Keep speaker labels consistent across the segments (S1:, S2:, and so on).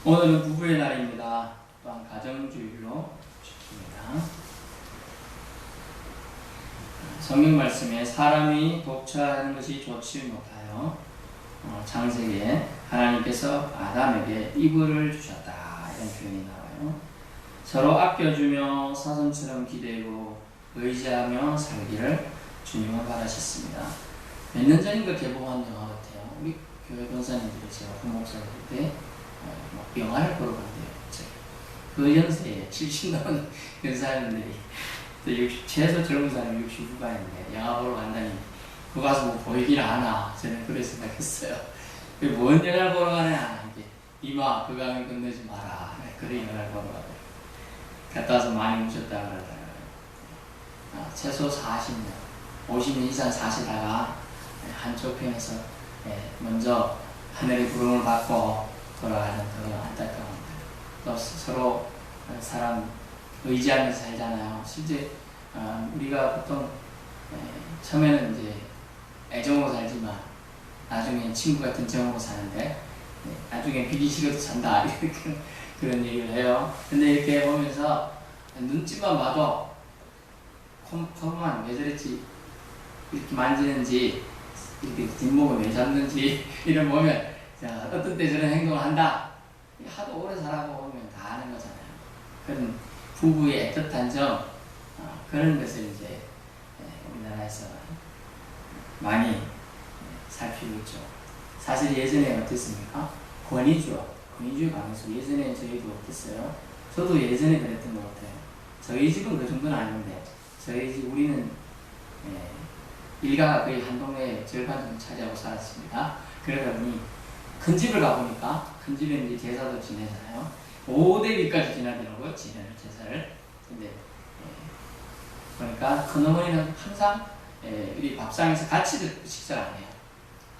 S1: 오늘은 부부의 날입니다. 또한 가정주일로 주십니다. 성경 말씀에 사람이 독처하는 것이 좋지 못하여 창세기에 하나님께서 아담에게 이불을 주셨다 이런 표현이 나와요. 서로 아껴주며 사슴처럼 기대고 의지하며 살기를 주님은 바라셨습니다. 몇 년 전인가 개봉한 영화 같아요. 우리 교회 권사님들이 제가 부목사일 때 영화를 보러 간대요. 그 연세에 70 넘은 연사님들이 최소 젊은 사람이 60 후반인데 영화 보러 간다니 그거 가서 뭐 보이긴 하나 저는 그렇게 생각했어요. 뭔 영화를 보러 가냐 이게 이마 그 강을 건너지 마라 그런 영화를 보러 가고 갔다 와서 많이 우셨다 그러더라고요. 최소 40년 50년 이상 사시다가 한쪽 편에서 먼저 하늘의 부름을 받고 돌아가는 그런 안타까운 또 서로 사람 의지하면서 살잖아요. 실제 우리가 보통 처음에는 이제 애정으로 살지만 나중에 친구 같은 정으로 사는데 나중에 비기 싫어도 산다 이렇게 그런 얘기를 해요. 근데 이렇게 보면서 눈치만 봐도 콤만 왜 저랬지 이렇게 만지는지 이렇게 뒷목을 왜 잡는지 이런 보면 자, 어떤 때 저런 행동을 한다. 하도 오래 살아보면 다 아는 거잖아요. 그런 부부의 애틋한 점 그런 것을 이제 우리나라에서 많이 살피고 있죠. 사실 예전에 어땠습니까? 권위주의 강해서 예전에 저희도 어땠어요? 저도 예전에 그랬던 것 같아요. 저희 집은 그 정도는 아닌데 저희 집 우리는 일가가 거의 한 동네에 절반 정도 차지하고 살았습니다. 그러다 보니 큰 집을 가보니까 큰 집에는 이제 제사도 지내잖아요. 5대비까지 지나더라고요. 제사를. 근데 그러니까 큰어머니는 항상 우리 밥상에서 같이 식사를 안 해요.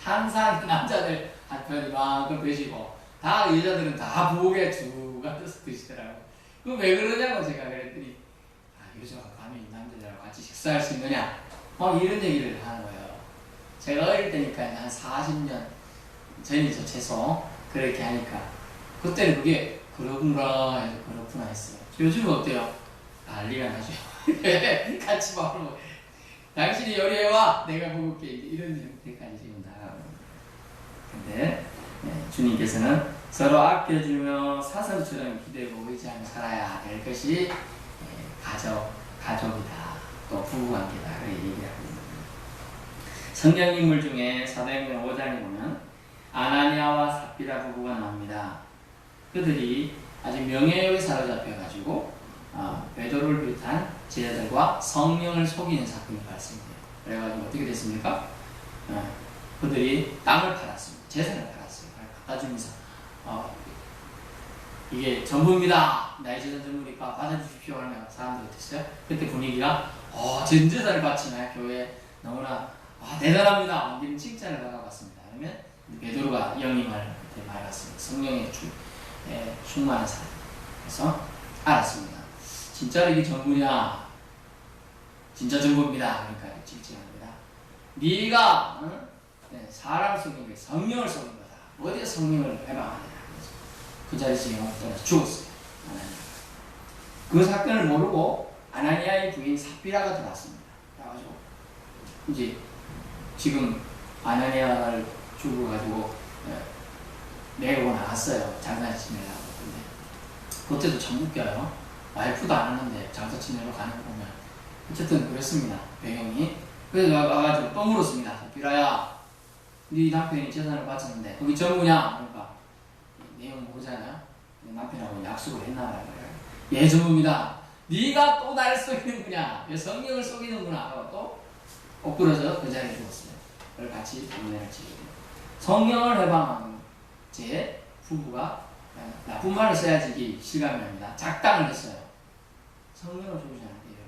S1: 항상 남자들 한편 이만큼 드시고 다 여자들은 다 부엌에 주가 떠서 드시더라고요. 그거 왜 그러냐고 제가 그랬더니 요즘 감히 남자들하고 같이 식사할 수 있느냐 이런 얘기를 하는 거예요. 제가 어릴 때니까 한 40년 전이죠 최소. 그렇게 하니까 그때는 그게 그러구나 해서 그렇구나 했어요. 요즘은 어때요? 난리가 나죠. 같이 밥을 먹어. 당신이 요리해와 내가 먹을게 이런 형태까지 지금 나가고. 근데 주님께서는 서로 아껴주며 사슴처럼 기대고 의지하며 살아야 될 것이 가족이다. 또 부부관계다. 그렇게 얘기하고 있는 거예요. 성경 인물 중에 사도행전 5장에 보면 아나니아와 삽비라 부부가 나옵니다. 그들이 아주 명예욕에 사로잡혀가지고 베드로를 비롯한 제자들과 성령을 속이는 사건이 발생돼요. 그래가지고 어떻게 됐습니까? 그들이 땅을 팔았습니다. 재산을 팔았어요. 갖다 주면서 이게 전부입니다. 나의 재산 전부니까 받아주십시오. 하면 사람들이 어땠어요? 그때 분위기가 전 재산을 바치나요? 교회에 너무나 대단합니다. 이런 칭찬을 받아봤습니다. 그러면 베드로가 영임을 그때 말했습니다. 성령의 충만한 사람. 그래서 알았습니다. 진짜로 이게 전부냐? 진짜 전부입니다. 그러니까 질질합니다. 네가 사람 속인 게 성령을 속인 거다. 어디에 성령을 해방하느냐? 그 자리에서 영을 떠나서 죽었어요. 아나니아. 그 사건을 모르고 아나니아의 부인 삽비라가 들어왔습니다. 그래가지고 이제 지금 아나니아를 죽어가지고 내고 나갔어요. 장사 지내려고. 근데 그때도 참 웃겨요. 와이프도 안 하는데 장사 지내러 가는 거 보면 어쨌든 그랬습니다. 배경이. 그래서 와가지고 또 물었습니다. 삽비라야 네 남편이 재산을 바쳤는데 거기 전부냐? 그러니까 내용 모르잖아요. 남편하고 약속을 했나 봐요. 예, 전부입니다. 네가 또 나를 속이는구나. 성령을 속이는구나. 하고 또 엎드려서 그 자리에 죽었어요. 그걸 같이 동네를 치고 성령을 해방한 제 부부가 나쁜 말을 써야지 이게 실감이 납니다. 작당을 했어요. 성령을 속이지 않대요.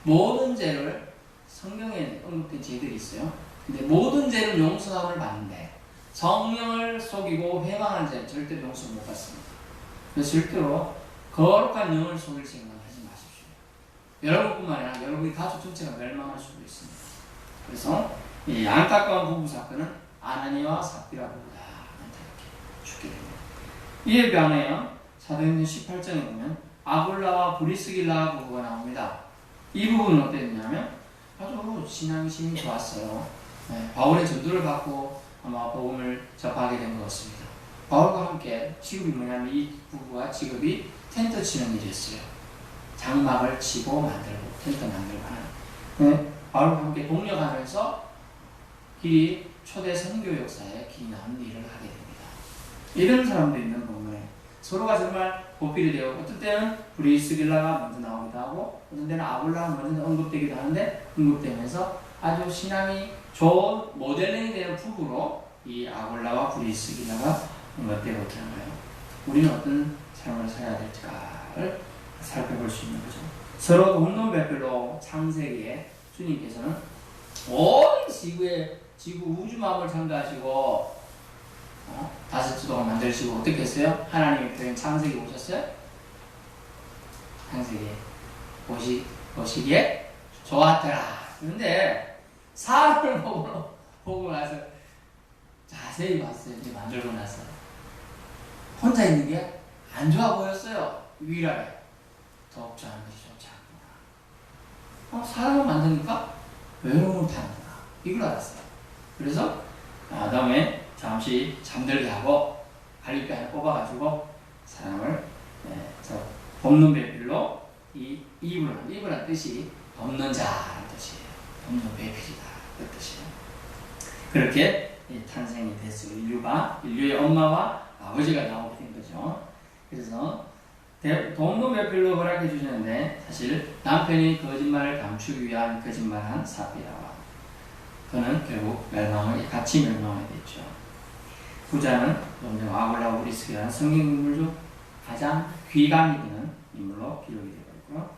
S1: 모든 죄를 성경에 언급된 죄들이 있어요. 근데 모든 죄는 용서함을 받는데 성령을 속이고 회방한 죄는 절대로 용서를 못 받습니다. 그래서 절대로 거룩한 영을 속일 생각을 하지 마십시오. 여러분뿐만 아니라 여러분의 가족 전체가 멸망할 수도 있습니다. 그래서 이 안타까운 부부 사건은 아나니아와 삽비라 부부다. 이렇게 죽게 됩니다. 이에 반하여 사도행전 18장에 보면 아굴라와 브리스길라 부부가 나옵니다. 이 부분은 어땠냐면 아주 신앙심이 좋았어요. 바울의 전도를 받고 아마 복음을 접하게 된 것 같습니다. 바울과 함께 직업이 뭐냐면 이 부부와 직업이 텐트 치는 일이었어요. 장막을 치고 만들고 텐트 만들고 하는. 바울과 함께 동력하면서 길이 초대 선교 역사에 길이 나온 일을 하게 됩니다. 이런 사람도 있는 동네에 서로가 정말 보필이 되고 어떤 때는 브리스길라가 먼저 나오기도 하고 어떤 때는 아굴라가 먼저 언급되기도 하는데 언급되면서 아주 신앙이 좋은 모델링이 되는 부부로 이 아굴라와 브리스길라가 언급되고 있다는 거예요. 우리는 어떤 삶을 살아야 될지를 살펴볼 수 있는 거죠. 서로 돈돈별별로 창세기에 주님께서는 온 지구 우주마음을 창조하시고 5주 동안 만드시고 어떻게 했어요? 하나님의 표현 창세기 보셨어요? 창세기 보시기에 좋았더라. 그런데 사람을 보고 나서 자세히 봤어요. 이제 만들고 나서 혼자 있는 게 안 좋아 보였어요. 위라래 덥지 않은 것이 좋지 않구나. 사람을 만드니까 외로움을 타는구나. 이걸 알았어요. 그래서 아담에 잠시 잠들게 하고 갈릴뼈 하나 뽑아가지고 사람을 덮는 배필로 이 이불한 뜻이 덮는 자라는 뜻이에요. 덮는 배필이다 그 뜻이에요. 그렇게 탄생이 됐어요. 인류의 엄마와 아버지가 나오게 된 거죠. 그래서 덮는 배필로 허락해 주셨는데 사실 남편이 거짓말을 감추기 위한 거짓말한 삽비라와 그는 결국 같이 멸망하게 됐죠. 부자는 아굴라와 브리스길라는 성경 인물 중 가장 귀감이 되는 인물로 기록이 되고 있고요.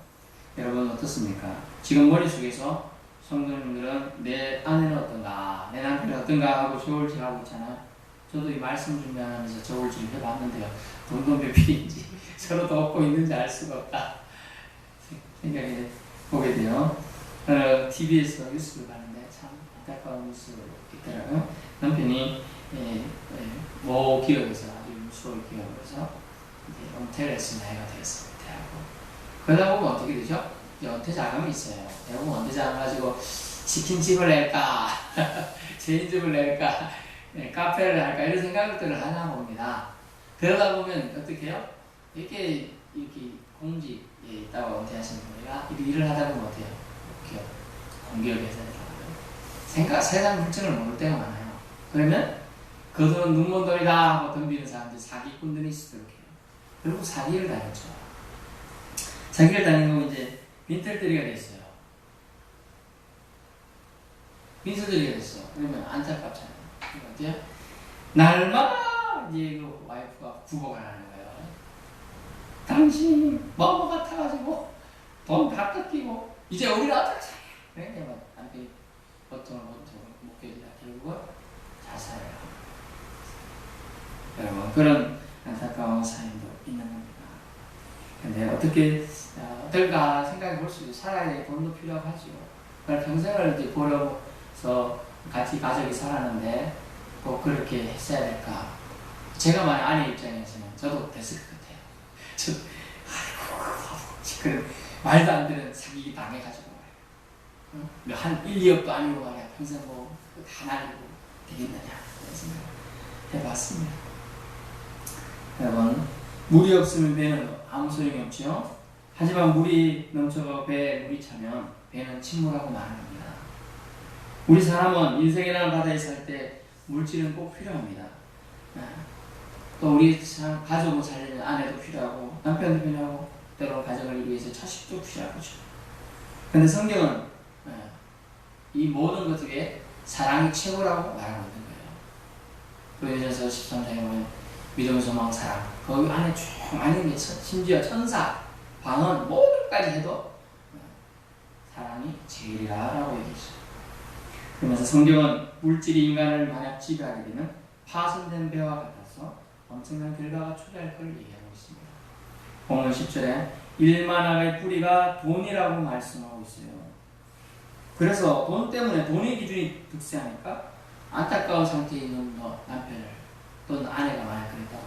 S1: 여러분 어떻습니까? 지금 머릿속에서 성도님들은 내 아내는 어떤가, 내 남편이 어떤가 하고 저울질하고 있잖아요. 저도 이 말씀 준비하면서 저울질을 해봤는데요. 돈돈배필인지 서로 덮고 있는지 알 수가 없다 생각해 보게 돼요. TV에서 뉴스를 봤는데 참 안타까운 뉴스가 있더라고요. 남편이 모 기업에서 아주 유수의 기업에서 은퇴를 했으면 나이가 되었을 때 하고 그러다 보면 어떻게 되죠? 은퇴 자금이 있어요. 대부분 은퇴 자금 가지고 치킨집을 낼까 체인집을 낼까 카페를 할까 이런 생각들을 하나 봅니다. 그러다 보면 어떻게 해요? 이렇게 공직에 있다가 은퇴하시는 분이가 일을 하다 보면 어때요? 기업, 공기업에서 세상 물정을 모를 때가 많아요. 그러면 그 돈은 눈먼 돈이다 하고 덤비는 사람들이 사기꾼들이 있도록 해요. 결국 사기를 당했죠. 사기를 당하고 이제 빈털터리가 됐어요. 빈털터리가 됐어. 그러면 안타깝잖아요. 어때요? 날마다 이제 그 와이프가 구박을 하는 거예요. 당신이 뭐뭐 같아가지고 돈 다 뜯기고 이제 우리를 어떻게 살해? 그래, 남편이 보통을 못 견디다 결국은 자살을 하고 여러분 그런 안타까운 사연도 있는 겁니다. 근데 어떻게 어떨까 생각해 볼 수 있어요. 살아야 돈도 필요하고 하죠. 평생을 이제 벌어서 같이 가족이 살았는데 꼭 그렇게 했어야 될까? 제가 만약 아내 입장에서는 저도 됐을 것 같아요. 그런 말도 안 되는 사기 당해가지고 말이야. 한 1, 2억도 아니고 말이야. 평생 다 날리고 되겠느냐 이런 생각을 해봤습니다. 여러분 물이 없으면 배는 아무 소용이 없죠. 하지만 물이 넘쳐가 배에 물이 차면 배는 침몰하고 마는 겁니다. 우리 사람은 인생이라는 바다에 살 때 물질은 꼭 필요합니다. 또 우리 가족을 살리는 아내도 필요하고 남편도 필요하고 때로 가정을 이루기 위해서 자식도 필요하죠. 그런데 성경은 이 모든 것 중에 사랑이 최고라고 말하고 있는 거예요. 고린도전서 13장에 보면 믿음, 소망, 사랑 거기 안에 쭉 많은 게 심지어 천사, 방언 모든 까지 해도 사랑이 제일이라고 얘기했어요. 그러면서 성경은 물질이 인간을 만약 지배하게 되면 파손된 배와 같아서 엄청난 결과가 초래할 걸 얘기하고 있습니다. 오늘 10절에 일만학의 뿌리가 돈이라고 말씀하고 있어요. 그래서 돈 때문에 돈의 기준이 득세하니까 안타까운 상태에 있는 남편을 또는 아내가 만약 그랬다고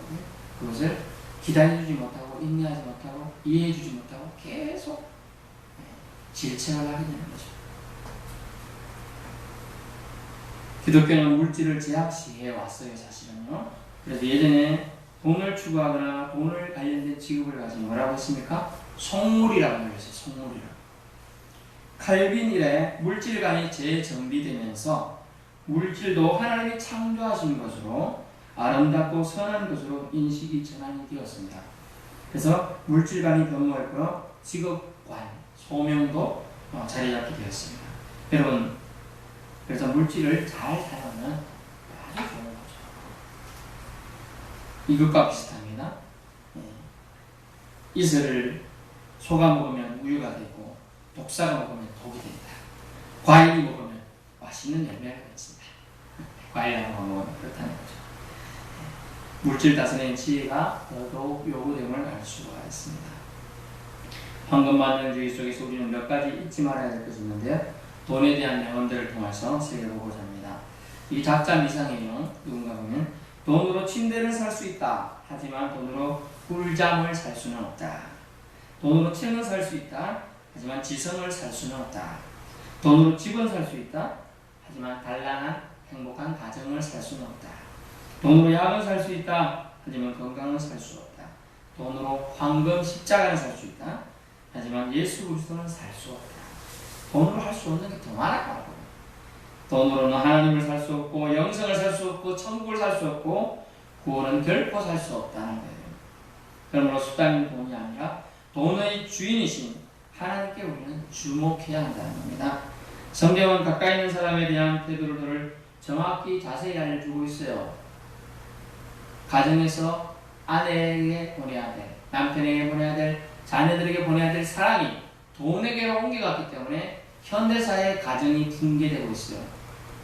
S1: 그것을 기다려주지 못하고 인내하지 못하고 이해해주지 못하고 계속 질책을 하게 되는 거죠. 기독교는 물질을 제약시해 왔어요, 사실은요. 그래서 예전에 돈을 추구하거나 돈을 관련된 직업을 가진 뭐라고 했습니까? 속물이라고 했어요. 속물이라고. 칼빈 이래 물질관이 재정비되면서 물질도 하나님이 창조하신 것으로 아름답고 선한 것으로 인식이 전환이 되었습니다. 그래서 물질관이 변모했고요. 직업관, 소명도 자리 잡게 되었습니다. 여러분, 그래서 물질을 잘 사용하면 아주 좋은 거죠. 이것과 비슷합니다. 이슬을 소가 먹으면 우유가 되고 독사가 먹으면 독이 된다. 과일이 먹으면 맛있는 열매가 된다. 과일하고 먹으면 그렇다는 거죠. 물질 다스리는 지혜가 더더욱 요구됨을 알 수가 있습니다. 황금만능주의 속에서 우리는 몇 가지 잊지 말아야 될 것이 있는데요. 돈에 대한 명언들을 통해서 새겨보고자 합니다. 이 작자 미상이요. 누군가 보면 돈으로 침대를 살 수 있다. 하지만 돈으로 꿀잠을 살 수는 없다. 돈으로 책을 살 수 있다. 하지만 지성을 살 수는 없다. 돈으로 집은 살 수 있다. 하지만 단란한 행복한 가정을 살 수는 없다. 돈으로 약을 살 수 있다. 하지만 건강을 살 수 없다. 돈으로 황금 십자가를 살 수 있다. 하지만 예수 그리스도는 살 수 없다. 돈으로 할 수 없는 게 더 많았고, 돈으로는 하나님을 살 수 없고 영생을 살 수 없고 천국을 살 수 없고 구원은 결코 살 수 없다는 거예요. 그러므로 수단인 돈이 아니라 돈의 주인이신 하나님께 우리는 주목해야 한다는 겁니다. 성경은 가까이 있는 사람에 대한 태도를 정확히 자세히 알려주고 있어요. 가정에서 아내에게 보내야 될, 남편에게 보내야 될, 자녀들에게 보내야 될 사랑이 돈에게로 옮겨갔기 때문에 현대사의 가정이 붕괴되고 있어요.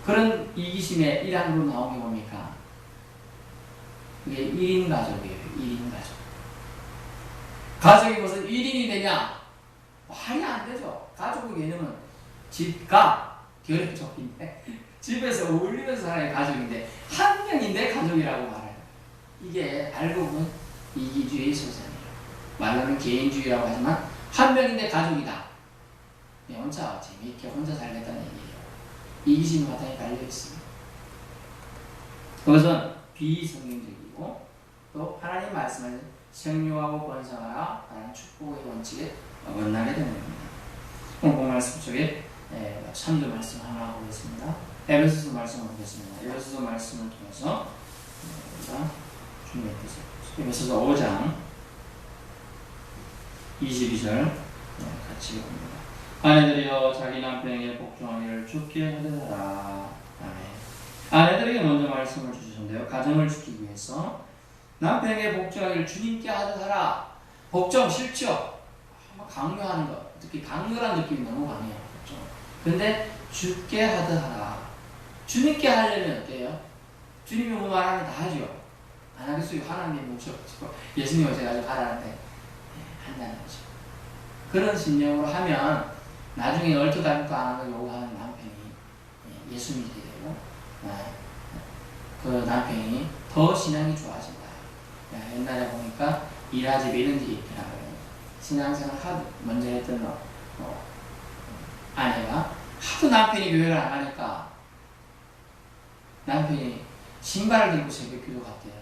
S1: 그런 이기심의 일환으로 나온 게 뭡니까? 이게 1인 가족이에요. 1인 가족. 가족이 무슨 1인이 되냐? 말이 안 되죠. 가족의 개념은 집과 결혼족인데 집에서 어울리면서 살아야 가족인데 한 명인데 가족이라고 말해요. 이게 알고 보면 이기주의 소설이에요. 말로는 개인주의라고 하지만 한 명인데 가족이다. 혼자 재미있게 혼자 살겠다는 얘기예요. 이기심이 바탕에 달려있습니다. 그것은 비성경적이고 또 하나님 말씀을 생육하고 번성하라 라는 축복의 원칙에 어긋나게 되는 겁니다. 오늘 본 말씀 속에 3절 말씀 하나 보겠습니다. 에베소서 말씀을 보겠습니다. 에베소서 말씀을 통해서 우리가 준비했습니다. 에베소서 5장 22절 같이 봅니다. 아내들이여 자기 남편에게 복종하기를 주께 하더라. 아멘. 아내들에게 먼저 말씀을 주셨는데요. 가정을 지키기 위해서 남편에게 복종하기를 주님께 하더라. 복종 싫죠? 강요하는 것, 특히 강렬한 느낌이 너무 강해요. 복종. 그런데 주께 하더라. 주님께 하려면 어때요? 주님이 뭐 말하면 다 하죠. 안 하겠어요. 하나님 모셔가지고 예수님 오셔가지고 하라는데 한다는 거죠. 그런 심령으로 하면 나중에 얼토당토 안 하고 요구하는 남편이 예수 믿게 되고 그 남편이 더 신앙이 좋아진다. 옛날에 보니까 일하집에 이런 집이 있더라고요. 신앙생활 하도 먼저 했던 아내가 하도 남편이 교회를 안 하니까 남편이 신발을 들고 새벽 기도 갔대요.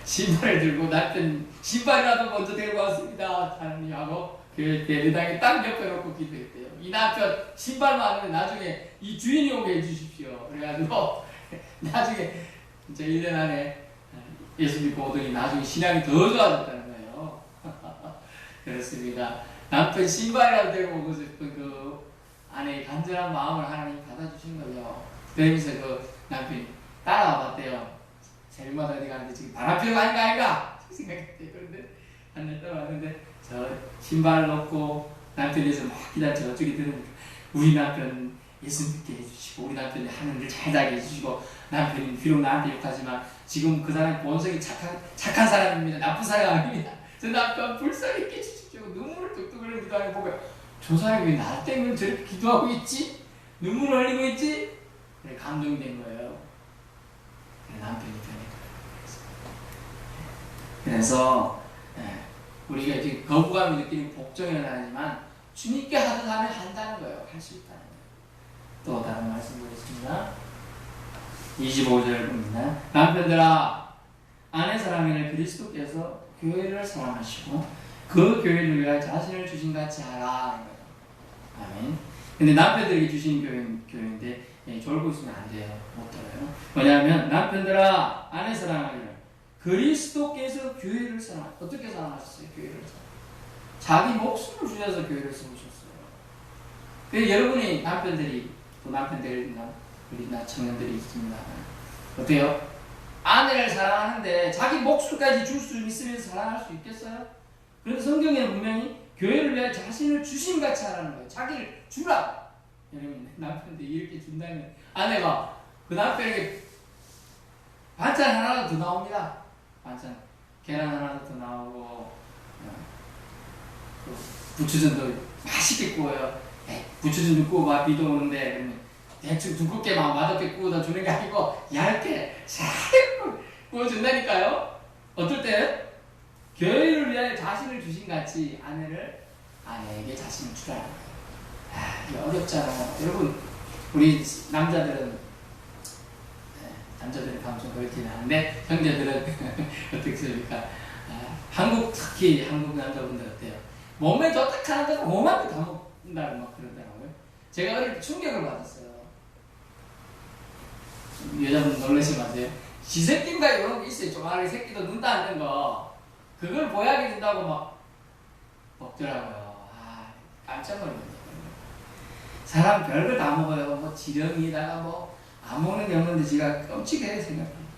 S1: 신발을 들고 남편 신발이라도 먼저 들고 왔습니다. 하나님하고 교회 대리당에 딱 옆에 놓고 기도했대요. 이 남편 신발만 하면 나중에 이 주인이 오게 해주십시오. 그래가지고 나중에 진짜 1년 안에 예수 믿고 오더니 나중에 신앙이 더 좋아졌다는 거예요. 그렇습니다. 남편 신발이라도 들고 오고 싶은 그 아내의 간절한 마음을 하나님 받아주신 거예요. 그러면서 그 남편이 따라와 봤대요. 새벽마다 어디 가는데 지금 바람 피는 거 아닌가 생각했대요. 그런데 한 달 따라왔는데 저 신발을 넣고 남편에서 막 기다려 저쪽에 들으니까 우리 남편 예수 믿게 해주시고 우리 남편이 하는 일 잘 나게 해주시고 남편이 비록 나한테 욕하지만 지금 그 사람의 본성이 착한 사람입니다. 나쁜 사람이 아닙니다. 저 남편 불쌍히 있게 해주십시오. 눈물을 뚝뚝 흘리는 기도하는 거 보고 저 사람이 왜 나 때문에 저렇게 기도하고 있지? 눈물을 흘리고 있지? 감동된 거예요. 남편이 변했어요. 그래서 우리가 이제 거부감이 느끼는 복종이라는 하지만 주님께 하듯 하면 한다는 거예요. 할 수 있다는 거예요. 또 다른 말씀 보겠습니다. 25절 봅니다. 남편들아 아내 사랑하는 그리스도께서 교회를 사랑하시고 그 교회를 위하여 자신을 주신 같이 하라. 아멘. 근데 남편들에게 주신 교회인데 졸고 있으면 안 돼요. 못 들어요. 뭐냐면 남편들아 아내 사랑하기를 그리스도께서 교회를 어떻게 사랑하셨어요? 교회를 자기 목숨을 주셔서 교회를 세우셨어요. 그래서 여러분이 남편들이 또 남편들이나 우리나 청년들이 있습니다. 어때요? 아내를 사랑하는데 자기 목숨까지 줄 수 있으면 사랑할 수 있겠어요? 그래서 성경에는 분명히 교회를 위해 자신을 주심같이 하라는 거예요. 자기를 주라. 여러분 남편들이 이렇게 준다면 아내가 그 남편에게 반찬 하나 더 나옵니다. 반찬 계란 하나 더 나오고 부추전도 맛있게 구워요. 부추전 좀 구워봐. 비도 오는데 그러면 대충 두껍게 막 맛없게 구워다 주는 게 아니고 얇게 잘 구워준다니까요. 어떨 때 교회를 위하여 자신을 주신 같이 아내에게 자신을 주라는 거예요. 이게 어렵잖아요. 여러분 우리 남자들은 감정 그렇게 하는데 형제들은 어떻게 씁니까? 특히 한국 남자분들 어때요? 몸에 좋다 하는 데는 몸만 다 먹는다고 막 그러더라고요. 제가 어릴 때 충격을 받았어요. 여자분 놀라지 마세요. 지새끼인가 이런 게 있어요. 조그마한 새끼도 눈 닿는 거. 그걸 보약이 된다고 막 먹더라고요. 깜짝 놀랐어요. 사람 별걸 다 먹어요. 뭐 지렁이다가 뭐 안 먹는 게 없는데 지가 끔찍해 생각합니다.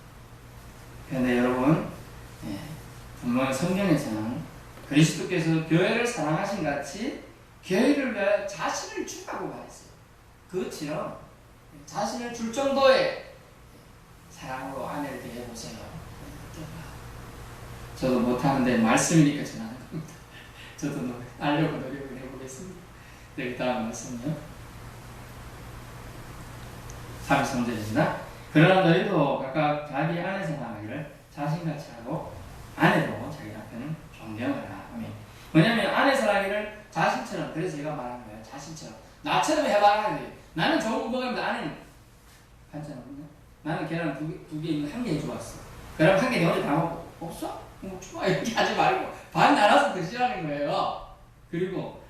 S1: 그런데 여러분 분명히 성경에서는 그리스도께서 교회를 사랑하신 같이 교회를 위하여 자신을 주라고 말했어요. 그것처럼 자신을 줄 정도의 사랑으로 아내를 대해보세요. 저도 못하는데 말씀이니까 전하는 겁니다. 저도 알려고 노력을 해보겠습니다. 네, 다음 말씀요. 33절입니다. 그러나 너희도 각각 자기 아내 사랑하기를 자신같이 하고 아내도 자기 남편을 존경하라. 아멘. 뭐냐면 아내 사랑하기를 자신처럼, 그래서 제가 말한 거예요. 자신처럼. 나처럼 해봐라. 나는 좋은 거 먹으면 아내는 반찬 없냐? 나는 계란 두 개 있는 한 개 해줘봤어. 그럼 한 개 내 혼자 다 먹고 없어? 뭐 좋아 이렇게 하지 말고 반 나눠서 드시라는 거예요. 그리고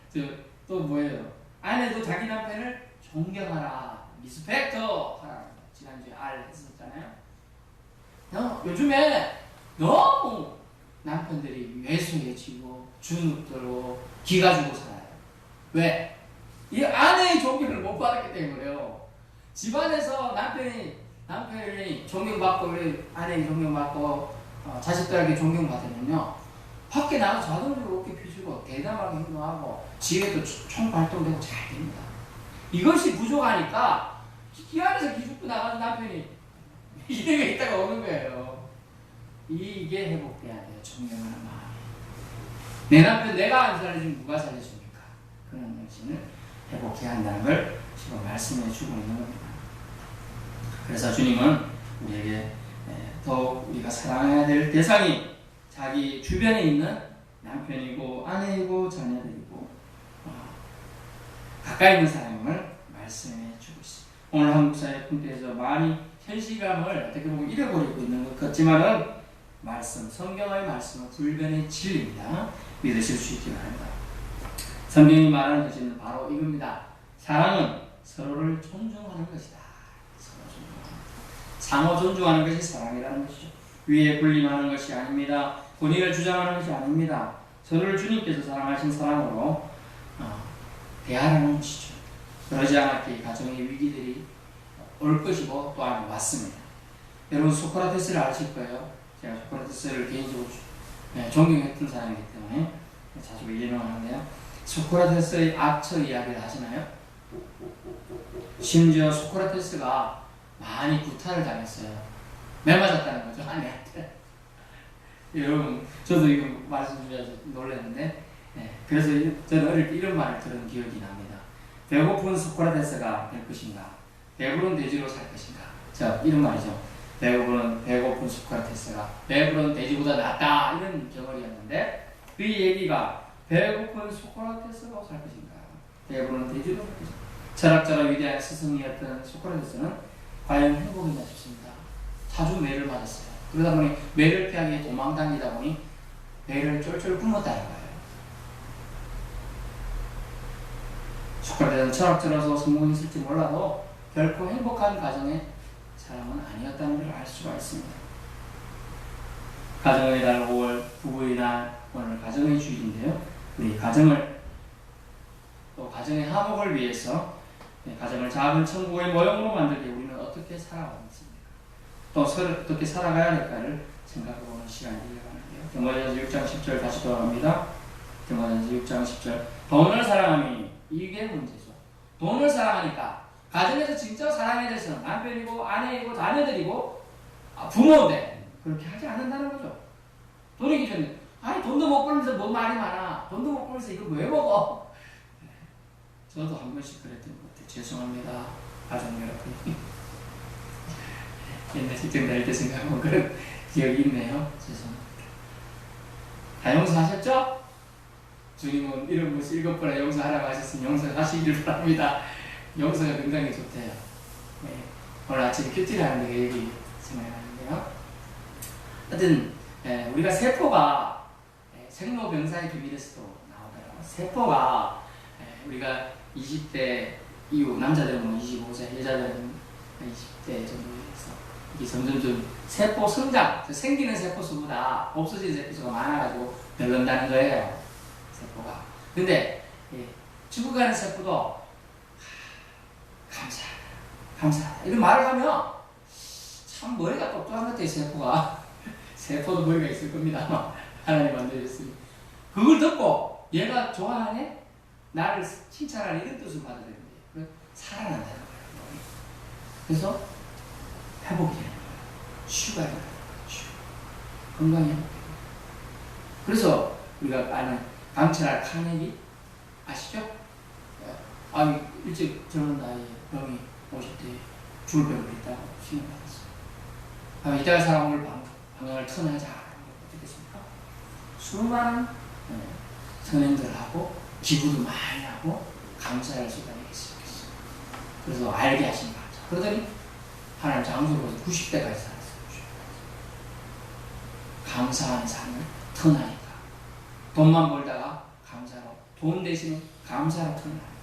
S1: 또 뭐예요? 아내도 자기 남편을 존경하라. 리스펙터 하라. 지난주에 R 했었잖아요. 요즘에 너무 남편들이 외소해지고 주눅들어 기가 주고 살아요. 왜? 이 아내의 존경을 못 받았기 때문에요. 집안에서 남편이 존경받고 우리 아내에게 존경받고 자식들에게 존경받으면요, 밖에 나가서 자동적으로 어깨 펴주고 대담하게 행동하고 지혜도 총발동되고 잘 됩니다. 이것이 부족하니까 이 안에서 기죽고 나가는 남편이 이래가 있다가 오는 거예요. 이게 회복돼야 돼요. 존경하는 마음이. 내 남편 내가 안 살려주면 누가 살려줍니까? 그런 정신을 회복해야 한다는 걸 지금 말씀해 주고 있는 겁니다. 그래서 주님은 우리에게 더욱 우리가 사랑해야 될 대상이 자기 주변에 있는 남편이고 아내이고 자녀들이고 가까이 있는 사람을 말씀해 주고 있습니다. 오늘 한국 사회 풍토에서 많이 현실감을 어떻게 보면 잃어버리고 있는 것 같지만은 성경의 말씀은 불변의 진리입니다. 믿으실 수 있기 바랍니다. 성경이 말하는 것은 바로 이겁니다. 사랑은 서로를 존중하는 것이다. 상호 존중하는 것이 사랑이라는 것이죠. 위에 군림하는 것이 아닙니다. 권위를 주장하는 것이 아닙니다. 서로를 주님께서 사랑하신 사랑으로 대하라는 것이죠. 그러지 않았기에 가정의 위기들이 올 것이고 또한 왔습니다. 여러분 소크라테스를 아실 거예요. 제가 소크라테스를 개인적으로 존경했던 사람이기 때문에 자주 인용하는데요. 소크라테스의 악처 이야기를 하시나요? 심지어 소크라테스가 많이 구타를 당했어요. 매 맞았다는 거죠, 아내한테. 여러분, 저도 이거 말씀 주셔서 놀랐는데, 그래서 저는 어릴 때 이런 말을 들은 기억이 납니다. 배고픈 소크라테스가 될 것인가? 배부른 돼지로 살 것인가? 자, 이런 말이죠. 배고픈 배고픈 소크라테스가 배부른 돼지보다 낫다 이런 경험이었는데 그 얘기가 배고픈 소크라테스가 살 것인가 배부른 돼지로 살 것인가 철학자로 위대한 스승이었던 소크라테스는 과연 행복했나 싶습니다. 자주 매를 받았어요. 그러다 보니 매를 피하기 위해 도망다니다 보니 배를 쫄쫄 굶었다는 거예요. 소크라테스는 철학자로서 성공했을지 몰라도 결코 행복한 가정의 사람은 아니었다는 걸 알 수가 있습니다. 가정의 달 5월 부부의 날 오늘 가정의 주일인데요. 우리 가정을 또 가정의 화목을 위해서 가정을 작은 천국의 모형으로 만들기 우리는 어떻게 살아왔습니까? 또 서로 어떻게 살아가야 될까를 생각해보는 시간이 되어가는데요. 디모데전서 6장 10절 다시 돌아갑니다. 디모데전서 6장 10절 돈을 사랑함이 이게 문제죠. 돈을 사랑하니까 가정에서 진짜 사랑에 대해서는 남편이고 아내이고 자녀들이고 부모인데 그렇게 하지 않는다는 거죠. 돈이 기준인데 아니 돈도 못 벌면서 뭐 말이 많아. 돈도 못 벌면서 이걸 왜 먹어? 저도 한 번씩 그랬던 것 같아요. 죄송합니다. 가정 여러분. 옛날 직장 다닐 때 생각하면 그런 기억이 있네요. 죄송합니다. 다 용서하셨죠? 주님은 이런 것을 7번에 용서하라고 하셨으니 용서하시길 바랍니다. 용서가 굉장히 좋대요. 네. 오늘 아침에 큐티를 하는데 그 얘기 생각나는데요. 하여튼 우리가 세포가 생로병사의 비밀에서도 나오더라고요. 세포가 우리가 20대 이후 남자들은 25세, 여자들은 20대 정도에서 이게 점점 좀 세포 성장, 생기는 세포 수보다 없어지는 세포 수가 많아가지고 늘는다는 거예요. 세포가. 근데 죽어가는 세포도 감사하다 이런 말을 하면 참 머리가 똑똑한 것 같아요. 세포가 세포도 머리가 있을 겁니다. 하나님 만들었으니 그걸 듣고 얘가 좋아하네? 나를 칭찬하는 이런 뜻을 받아들이는 거예요. 살아난다는 거예요. 그래서 회복이 되는 거예요. 치유가 되는 거예요. 건강이 회복되는 거예요. 그래서 우리가 아는 강철 카네기 아시죠? 아니 일찍 젊은 나이에 병이 50대에 죽을 병을 있다고 신청받았어요. 이따가 사람을 방향을 턴하자. 어떻겠습니까? 수많은 선행들하고 기부도 많이 하고 감사할 수단이 있었겠어요. 그래서 알게 하신 거죠. 그러더니 하나님 장소로서 90대까지 살았어요. 90대까지. 감사하는 삶을 턴하니까 돈만 벌다가 감사로 돈 대신에 감사로 턴하니까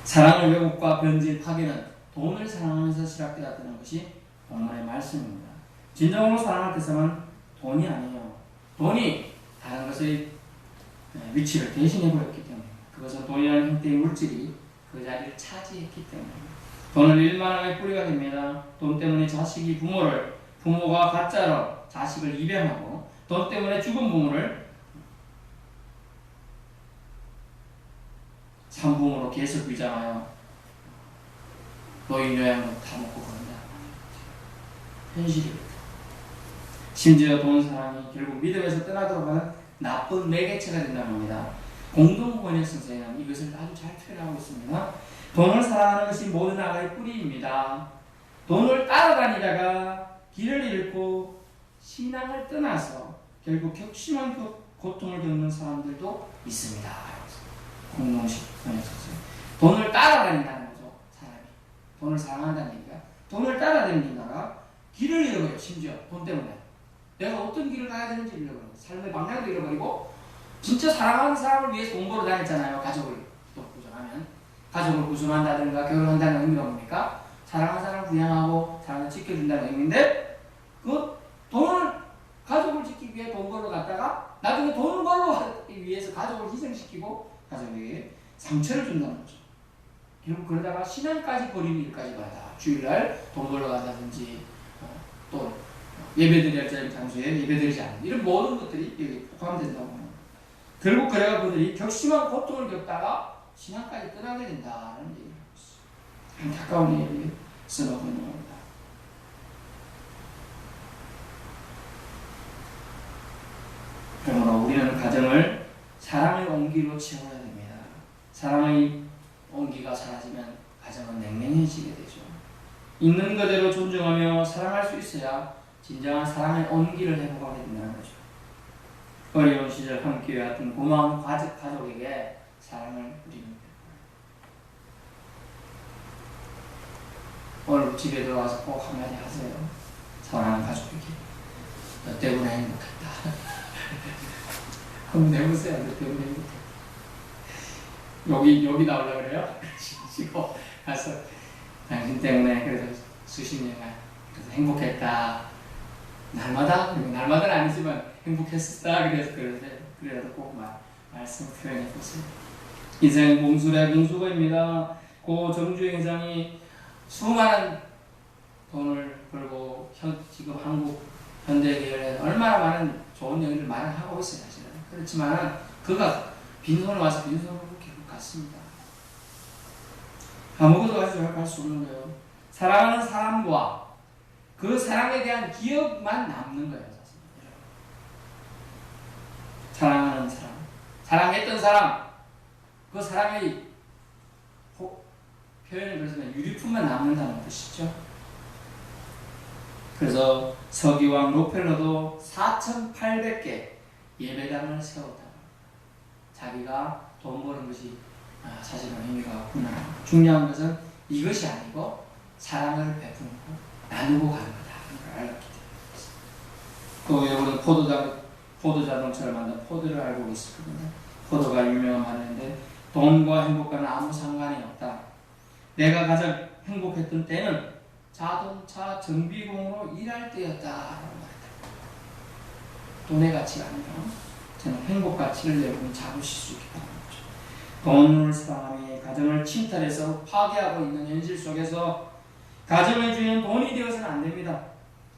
S1: 사랑의 왜곡과 변질 파괴는 돈을 사랑하면서 시작되었다는 것이 본문의 말씀입니다. 진정으로 사랑할 것은 돈이 아니에요. 돈이 다른 것의 위치를 대신해버렸기 때문에 그것은 돈이라는 형태의 물질이 그 자리를 차지했기 때문에 돈은 일만함의 뿌리가 됩니다. 돈 때문에 자식이 부모를 부모가 가짜로 자식을 입양하고 돈 때문에 죽은 부모를 산부모로 계속 위장하여 노인 요양도 다 먹고 그런다. 현실이거든. 심지어 돈 사랑이 결국 믿음에서 떠나도록 하는 나쁜 매개체가 된다는 겁니다. 공동번역 선생은 이것을 아주 잘 표현하고 있습니다. 돈을 사랑하는 것이 모든 악의 뿌리입니다. 돈을 따라다니다가 길을 잃고 신앙을 떠나서 결국 격심한 고통을 겪는 사람들도 있습니다. 공동식 번역 선생. 돈을 따라다닌다는 거죠. 사람이. 돈을 사랑한다는 얘기가. 돈을 따라다니다가 길을 잃어버려요. 심지어 돈 때문에. 내가 어떤 길을 가야 되는지 잃어버리고 삶의 방향도 잃어버리고 진짜 사랑하는 사람을 위해서 돈 벌어 다녔잖아요. 가족을 또 구성하면 가족을 구성한다든가 결혼한다는 의미가 뭡니까? 사랑하는 사람을 부양하고 사랑을 지켜준다는 의미인데 그 돈을 가족을 지키기 위해 돈 벌러 갔다가 나중에 돈을 벌기 위해서 가족을 희생시키고 가족에게 상처를 준다는 거죠. 결국 그러다가 신앙까지 버리는 일까지 가다. 주일날 돈 벌러 간다든지 또 예배드려야 할 장소에 예배드리지 않는 이런 모든 것들이 여기 포함된다고 합니다. 결국 그래가 그들이 격심한 고통을 겪다가 신앙까지 떠나게 된다는 얘기를 하고 있어요. 안타까운 얘기를 써놓고 있는 겁니다. 그러므로 우리는 가정을 사랑의 온기로 채워야 됩니다. 사랑의 온기가 사라지면 가정은 냉랭해지게 되죠. 있는 그대로 존중하며 사랑할 수 있어야 진정한 사랑의 온기를 회복하게 된다는 거죠. 어려운 시절 함께했던 고마운 가족에게 사랑을 우리는 오늘 집에 들어와서 꼭 한마디 하세요. 사랑하는 가족에게. 너 때문에 행복했다. 한번 해보세요. 너 때문에 행복했다. 여기 나오려고 그래요? 치고 가서 당신 때문에 그래서 수십 년간 그래서 행복했다. 날마다는 아니지만 행복했었다. 그래서 꼭 말씀 표현해 보세요. 인생 몽술의 몽수거입니다. 고 정주행 회장이 수많은 돈을 벌고 지금 한국 현대 계열에 얼마나 많은 좋은 얘기를 마련하고 있어요. 사실은. 그렇지만 그가 빈손으로 와서 빈손으로 계속 갔습니다. 아무것도 할 수 없는 거예요. 사랑하는 사람과 그 사랑에 대한 기억만 남는 거예요. 사실. 사랑하는 사람, 사랑했던 사람, 그 사랑의 표현을 그래서 유리품만 남는다는 뜻이죠. 그래서 서기왕 로펠러도 4,800개 예배당을 세웠다. 자기가 돈 버는 것이 사실은 의미가 없구나. 중요한 것은 이것이 아니고 사랑을 베푸고 나누고 가는 거다. 알았기 때문에. 또 여러분은 포도 자동차를 만든 포드를 알고 있거든요. 포도가 유명한 말인데 돈과 행복과는 아무 상관이 없다. 내가 가장 행복했던 때는 자동차 정비공으로 일할 때였다. 라고 말했다. 돈의 가치가 아니라 저는 행복 가치를 여러분이 잡으실 수 있게 바랍니다. 돈을 사랑하며 가정을 침탈해서 파괴하고 있는 현실 속에서 가정의 주인은 돈이 되어서는 안 됩니다.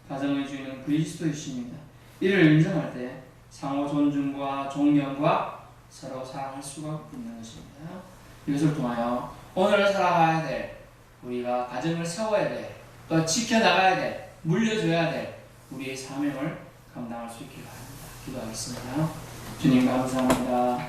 S1: 가정의 주인은 그리스도이십니다. 이를 인정할 때 상호 존중과 존경과 서로 사랑할 수가 있는 것입니다. 이것을 통하여 오늘 살아가야 될, 우리가 가정을 세워야 될, 또 지켜나가야 될, 물려줘야 될 우리의 사명을 감당할 수 있길 바랍니다. 기도하겠습니다. 주님 감사합니다.